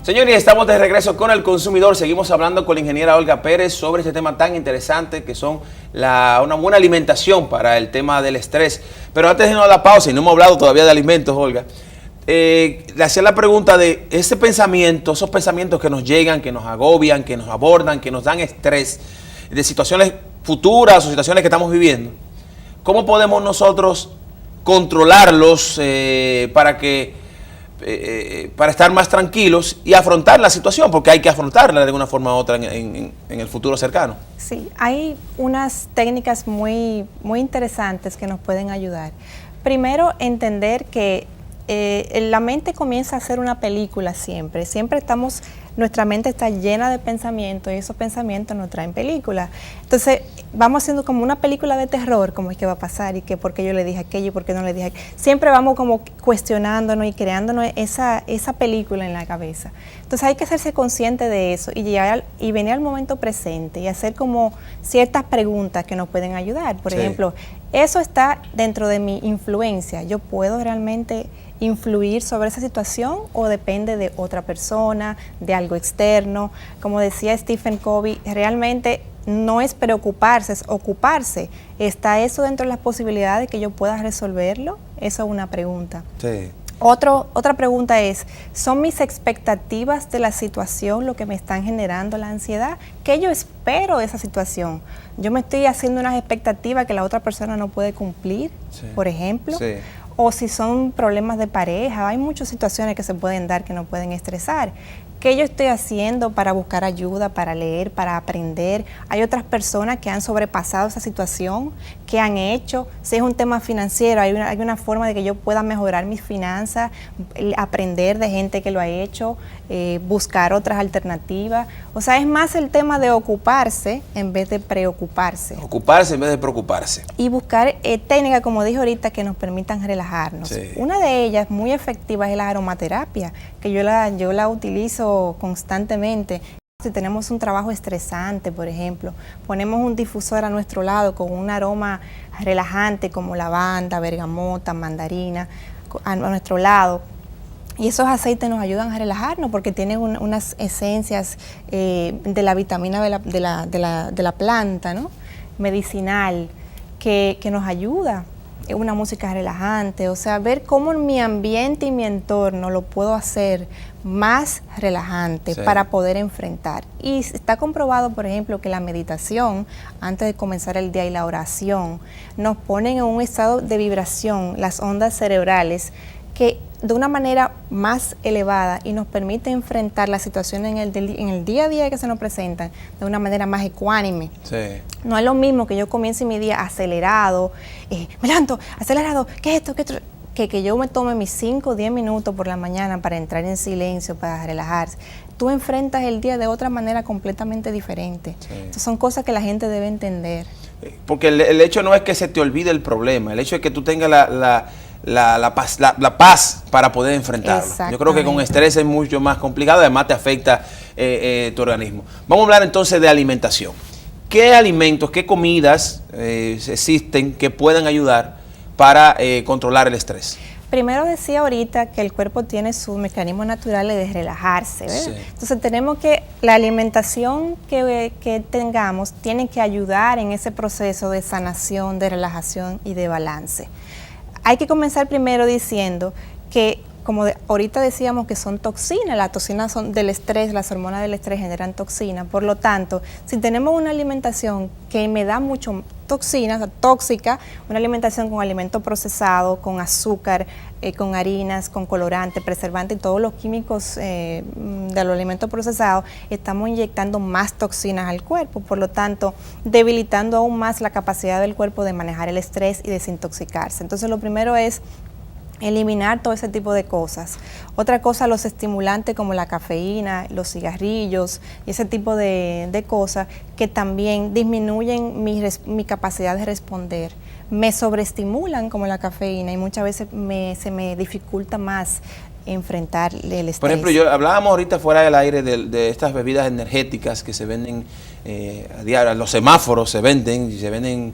Señores, estamos de regreso con El Consumidor. Seguimos hablando con la ingeniera Olga Pérez sobre este tema tan interesante que son una buena alimentación para el tema del estrés. Pero antes de irnos a la pausa, y no hemos hablado todavía de alimentos, Olga, le hacía la pregunta de ese pensamiento, esos pensamientos que nos llegan, que nos agobian, que nos abordan, que nos dan estrés, de situaciones futuras o situaciones que estamos viviendo. ¿Cómo podemos nosotros controlarlos para estar más tranquilos y afrontar la situación? Porque hay que afrontarla de alguna forma u otra en el futuro cercano. Sí, hay unas técnicas muy interesantes que nos pueden ayudar. Primero, entender que la mente comienza a hacer una película siempre. Nuestra mente está llena de pensamientos y esos pensamientos nos traen películas. Entonces, vamos haciendo como una película de terror, como es que va a pasar y que por qué yo le dije aquello y por qué no le dije aquello. Siempre vamos como cuestionándonos y creándonos esa película en la cabeza. Entonces, hay que hacerse consciente de eso y venir al momento presente y hacer como ciertas preguntas que nos pueden ayudar. Por ejemplo, eso está dentro de mi influencia. ¿Yo puedo realmente influir sobre esa situación o depende de otra persona, de algo externo? Como decía Stephen Covey, realmente no es preocuparse, es ocuparse. ¿Está eso dentro de las posibilidades que yo pueda resolverlo? Eso es una pregunta. Sí. Otra pregunta es, ¿son mis expectativas de la situación lo que me están generando la ansiedad? ¿Qué yo espero de esa situación? ¿Yo me estoy haciendo unas expectativas que la otra persona no puede cumplir, por ejemplo? Sí. O si son problemas de pareja, hay muchas situaciones que se pueden dar que nos pueden estresar. ¿Qué yo estoy haciendo para buscar ayuda, para leer, para aprender? Hay otras personas que han sobrepasado esa situación, que han hecho. Si es un tema financiero, hay una forma de que yo pueda mejorar mis finanzas, aprender de gente que lo ha hecho, buscar otras alternativas. O sea, es más el tema de ocuparse en vez de preocuparse. Ocuparse en vez de preocuparse. Y buscar técnicas, como dije ahorita, que nos permitan relajarnos. Sí. Una de ellas muy efectiva es la aromaterapia, que yo la utilizo constantemente. Si tenemos un trabajo estresante, por ejemplo, ponemos un difusor a nuestro lado con un aroma relajante como lavanda, bergamota, mandarina a nuestro lado. Y esos aceites nos ayudan a relajarnos porque tienen unas esencias de la vitamina de la planta, ¿no? Medicinal, que nos ayuda. Una música relajante, o sea, ver cómo mi ambiente y mi entorno lo puedo hacer más relajante para poder enfrentar. Y está comprobado, por ejemplo, que la meditación, antes de comenzar el día y la oración, nos ponen en un estado de vibración, las ondas cerebrales, que de una manera más elevada y nos permite enfrentar las situaciones en el día a día que se nos presentan de una manera más ecuánime. Sí. No es lo mismo que yo comience mi día acelerado, me levanto, acelerado, ¿qué es esto? ¿Qué es esto? Que yo me tome mis 5 o 10 minutos por la mañana para entrar en silencio, para relajarse. Tú enfrentas el día de otra manera completamente diferente. Sí. Entonces son cosas que la gente debe entender. Porque el hecho no es que se te olvide el problema, el hecho es que tú tengas la paz para poder enfrentarlo. Yo creo que con estrés es mucho más complicado, además te afecta tu organismo. Vamos a hablar entonces de alimentación. ¿Qué alimentos, qué comidas existen que puedan ayudar para controlar el estrés? Primero decía ahorita que el cuerpo tiene sus mecanismos naturales de relajarse, ¿verdad? Sí. Entonces tenemos que, la alimentación que tengamos tiene que ayudar en ese proceso de sanación, de relajación y de balance. Hay que comenzar primero diciendo que, como ahorita decíamos, que son toxinas, las toxinas son del estrés, las hormonas del estrés generan toxinas. Por lo tanto, si tenemos una alimentación que me da mucho toxinas, tóxica, una alimentación con alimento procesado, con azúcar, con harinas, con colorante, preservante y todos los químicos de los alimentos procesados, estamos inyectando más toxinas al cuerpo, por lo tanto, debilitando aún más la capacidad del cuerpo de manejar el estrés y desintoxicarse. Entonces, lo primero es eliminar todo ese tipo de cosas. Otra cosa, los estimulantes como la cafeína, los cigarrillos y ese tipo de cosas que también disminuyen mi capacidad de responder. Me sobreestimulan como la cafeína y muchas veces se me dificulta más enfrentar el estrés. Por ejemplo, hablábamos ahorita fuera del aire de estas bebidas energéticas que se venden a diario, los semáforos se venden y se venden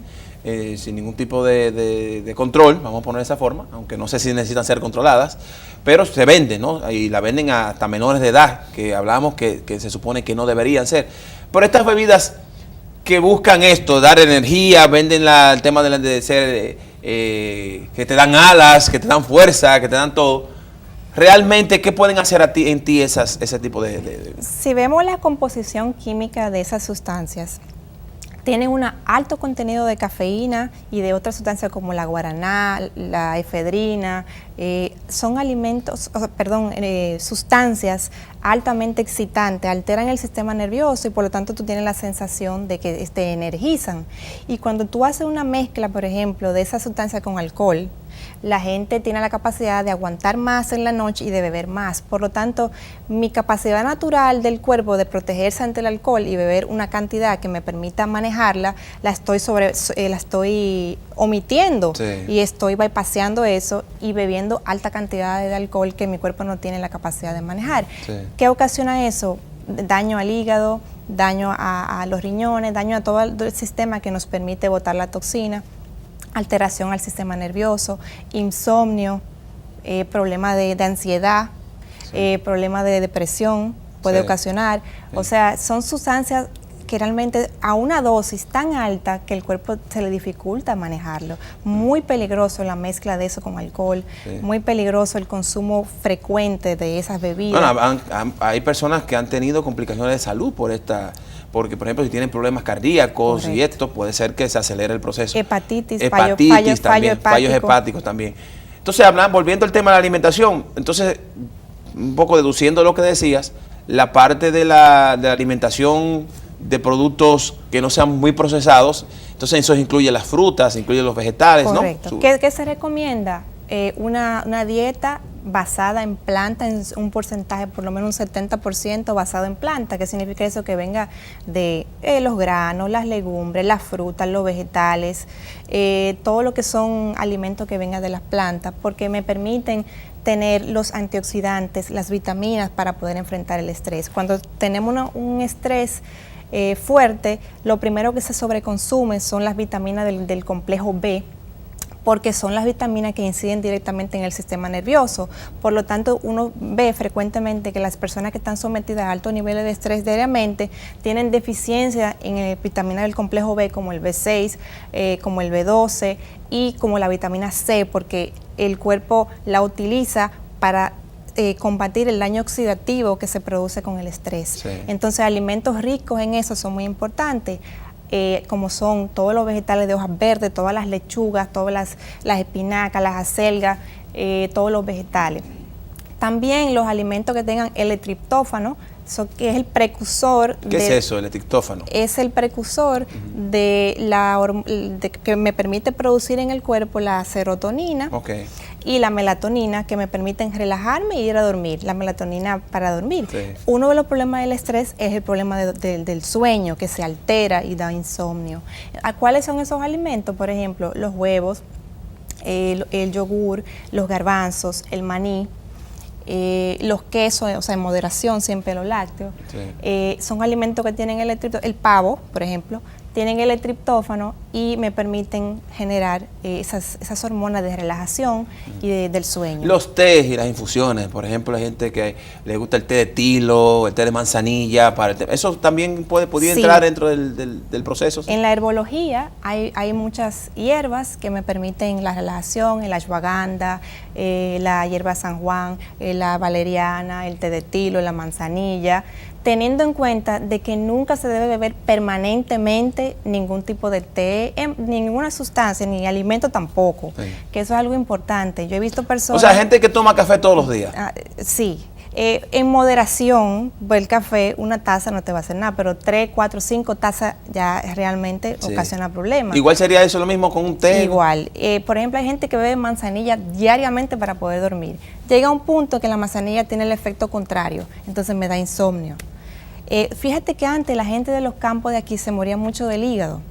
sin ningún tipo de control, vamos a poner de esa forma, aunque no sé si necesitan ser controladas, pero se venden, ¿no? Y la venden hasta menores de edad, que hablamos que se supone que no deberían ser. Pero estas bebidas que buscan esto, dar energía, venden el tema de ser, que te dan alas, que te dan fuerza, que te dan todo. ¿Realmente qué pueden hacer en ti ese tipo de...? Si vemos la composición química de esas sustancias, tienen un alto contenido de cafeína y de otras sustancias como la guaraná, la efedrina, son sustancias altamente excitantes, alteran el sistema nervioso y por lo tanto tú tienes la sensación de que te energizan. Y cuando tú haces una mezcla, por ejemplo, de esa sustancia con alcohol, la gente tiene la capacidad de aguantar más en la noche y de beber más. Por lo tanto, mi capacidad natural del cuerpo de protegerse ante el alcohol y beber una cantidad que me permita manejarla, la estoy omitiendo, sí. Y estoy bypaseando eso y bebiendo alta cantidad de alcohol que mi cuerpo no tiene la capacidad de manejar. Sí. ¿Qué ocasiona eso? Daño al hígado, daño a los riñones, daño a todo el sistema que nos permite botar la toxina, alteración al sistema nervioso, insomnio, problema de ansiedad, sí. Problema de depresión puede, sí, ocasionar. Sí. O sea, son sustancias que realmente a una dosis tan alta que el cuerpo se le dificulta manejarlo. Muy peligroso la mezcla de eso con alcohol, sí. Muy peligroso el consumo frecuente de esas bebidas. Bueno, hay personas que han tenido complicaciones de salud por esta... Porque, por ejemplo, si tienen problemas cardíacos, correcto, y esto puede ser que se acelere el proceso. Hepatitis fallos hepáticos también. Entonces, volviendo al tema de la alimentación, entonces, un poco deduciendo lo que decías, la parte de la alimentación de productos que no sean muy procesados, entonces eso incluye las frutas, incluye los vegetales, correcto, ¿no? ¿Qué se recomienda? Una dieta basada en planta, en un porcentaje, por lo menos un 70% basado en planta. ¿Qué significa eso? Que venga de los granos, las legumbres, las frutas, los vegetales, todo lo que son alimentos que vengan de las plantas, porque me permiten tener los antioxidantes, las vitaminas para poder enfrentar el estrés. Cuando tenemos un estrés fuerte, lo primero que se sobreconsume son las vitaminas del complejo B, porque son las vitaminas que inciden directamente en el sistema nervioso. Por lo tanto, uno ve frecuentemente que las personas que están sometidas a altos niveles de estrés diariamente tienen deficiencia en vitaminas del complejo B, como el B6, como el B12 y como la vitamina C, porque el cuerpo la utiliza para combatir el daño oxidativo que se produce con el estrés. Sí. Entonces, alimentos ricos en eso son muy importantes. Como son todos los vegetales de hojas verdes, todas las lechugas, todas las espinacas, las acelgas, todos los vegetales. También los alimentos que tengan L-triptófano, que es el precursor. ¿Qué es eso, el L-triptófano? Es el precursor de que me permite producir en el cuerpo la serotonina. Okay. Y la melatonina, que me permiten relajarme y ir a dormir, la melatonina para dormir. Sí. Uno de los problemas del estrés es el problema del sueño, que se altera y da insomnio. ¿Cuáles son esos alimentos? Por ejemplo, los huevos, el yogur, los garbanzos, el maní, los quesos, o sea, en moderación, siempre los lácteos. Sí. Son alimentos que tienen el pavo, por ejemplo, tienen el L-triptófano y me permiten generar esas hormonas de relajación y del sueño. Los tés y las infusiones, por ejemplo, la gente que le gusta el té de tilo, el té de manzanilla, ¿eso también podría sí. entrar dentro del proceso? ¿Sí? En la herbología hay muchas hierbas que me permiten la relajación, el ashwagandha, la hierba San Juan, la valeriana, el té de tilo, la manzanilla, teniendo en cuenta de que nunca se debe beber permanentemente ningún tipo de té, ninguna sustancia, ni alimento tampoco, sí. Que eso es algo importante. Yo he visto personas... O sea, gente que toma café todos los días. Sí. En moderación, el café, una taza no te va a hacer nada, pero 3, 4, 5 tazas ya realmente sí. ocasiona problemas. ¿Igual sería eso lo mismo con un té? Igual. Por ejemplo, hay gente que bebe manzanilla diariamente para poder dormir. Llega un punto que la manzanilla tiene el efecto contrario, entonces me da insomnio. Fíjate que antes la gente de los campos de aquí se moría mucho del hígado.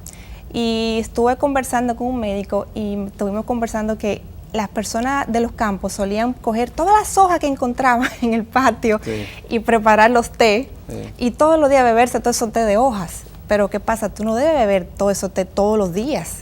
Y estuve conversando con un médico y estuvimos conversando que las personas de los campos solían coger todas las hojas que encontraban en el patio sí. y preparar los té sí. y todos los días beberse todo esos té de hojas. Pero ¿qué pasa? Tú no debes beber todo eso té todos los días.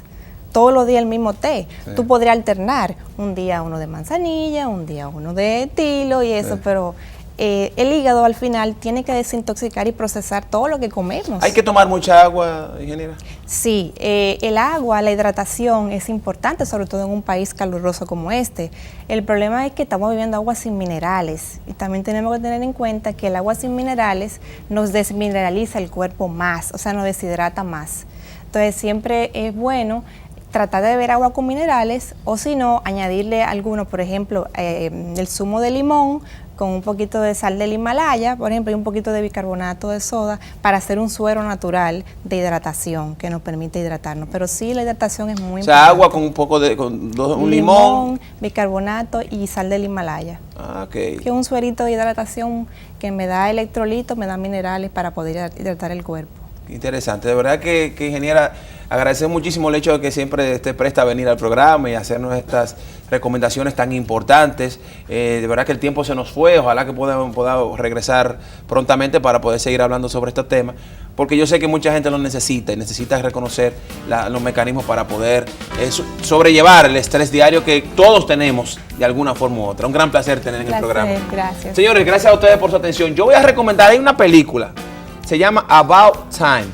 todos los días el mismo té. Sí. Tú podrías alternar un día uno de manzanilla, un día uno de tilo y eso, sí. Pero el hígado al final tiene que desintoxicar y procesar todo lo que comemos. ¿Hay que tomar mucha agua, ingeniera? Sí, el agua, la hidratación es importante, sobre todo en un país caluroso como este. El problema es que estamos viviendo agua sin minerales y también tenemos que tener en cuenta que el agua sin minerales nos desmineraliza el cuerpo más, o sea, nos deshidrata más. Entonces siempre es bueno tratar de beber agua con minerales o si no, añadirle alguno, por ejemplo, el zumo de limón con un poquito de sal del Himalaya, por ejemplo, y un poquito de bicarbonato de soda para hacer un suero natural de hidratación que nos permite hidratarnos. Pero sí, la hidratación es muy importante. O sea, agua con un poco de un limón, bicarbonato y sal del Himalaya. Ah, ok. Que es un suerito de hidratación que me da electrolitos, me da minerales para poder hidratar el cuerpo. Interesante, de verdad que ingeniera, agradecemos muchísimo el hecho de que siempre esté presta a venir al programa y hacernos estas recomendaciones tan importantes. De verdad que el tiempo se nos fue, ojalá que podamos regresar prontamente para poder seguir hablando sobre estos temas, porque yo sé que mucha gente lo necesita y necesita reconocer los mecanismos para poder sobrellevar el estrés diario que todos tenemos de alguna forma u otra. Un gran placer tener en el programa. Gracias. Señores, gracias a ustedes por su atención. Yo voy a recomendar, hay una película. Se llama About Time,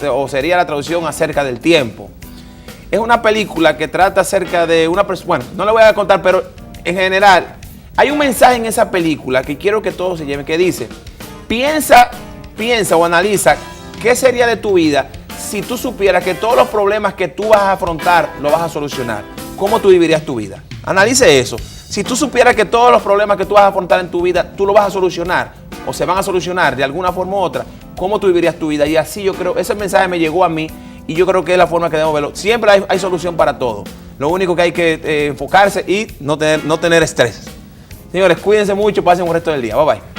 o sería la traducción acerca del tiempo. Es una película que trata acerca de una persona, bueno, no le voy a contar, pero en general, hay un mensaje en esa película que quiero que todos se lleven, que dice, piensa o analiza qué sería de tu vida si tú supieras que todos los problemas que tú vas a afrontar los vas a solucionar. ¿Cómo tú vivirías tu vida? Analice eso. Si tú supieras que todos los problemas que tú vas a afrontar en tu vida, tú los vas a solucionar, o se van a solucionar de alguna forma u otra, ¿cómo tú vivirías tu vida? Y así yo creo, ese mensaje me llegó a mí y yo creo que es la forma que debemos verlo. Siempre hay solución para todo. Lo único que hay que enfocarse y no tener estrés. Señores, cuídense mucho, pasen un resto del día. Bye bye.